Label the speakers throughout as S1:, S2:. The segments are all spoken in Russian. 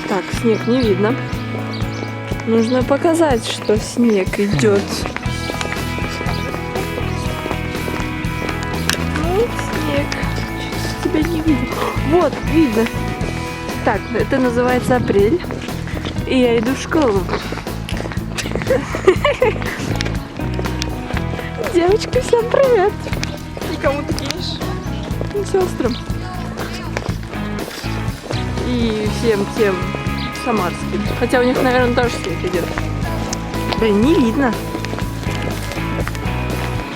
S1: Так, снег не видно. Нужно показать, что снег идет. Ну, снег. Что-то тебя не видно. Вот, видно. Так, это называется апрель. И я иду в школу. Девочки, всем привет.
S2: И кому ты кинешь?
S1: И сестрам. И всем тем самарским. Хотя у них, наверное, тоже снег идет. Блин, не видно.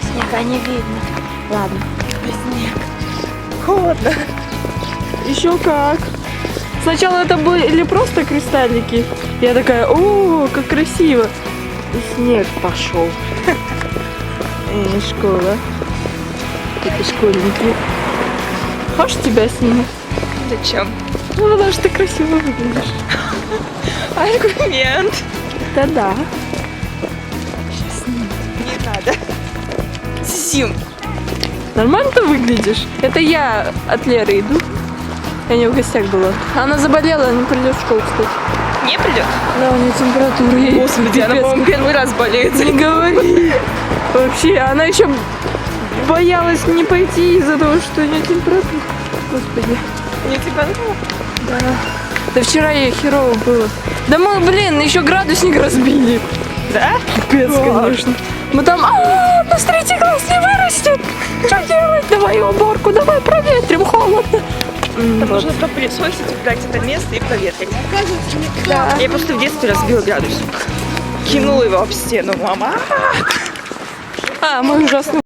S1: Снега не видно. Ладно.
S2: Снег. Холодно.
S1: Еще как. Сначала это были просто кристаллики. Я такая, о, как красиво. И снег пошел. Школа. Это школьники. Хочешь тебя сниму?
S2: Зачем?
S1: Ну, потому что ты красиво выглядишь.
S2: Аргумент.
S1: Да-да.
S2: Не надо. Сим.
S1: Нормально ты выглядишь? Это я от Леры иду. Я не в гостях была. Она заболела, не придет в школу, кстати.
S2: Не придет?
S1: Да, у нее температура. Ей
S2: Господи, она,
S1: пипец.
S2: по-моему, первый раз болеет.
S1: Не говори. Вообще, она еще боялась не пойти из-за того, что у нее температура. Господи.
S2: Не температура?
S1: Да. Да вчера ей херово было. Да мы, блин, еще градусник разбили.
S2: Да?
S1: Пипец, конечно. Мы там, у нас 3 класс не вырастет. Что делать? Давай уборку, давай проветрим, холодно.
S2: Там
S1: Вот.
S2: нужно пропылесосить, убрать это место и проветрить.
S1: Да.
S2: Я просто в детстве разбила градусник. Кинула его об стену, мама.
S1: Мой ужасный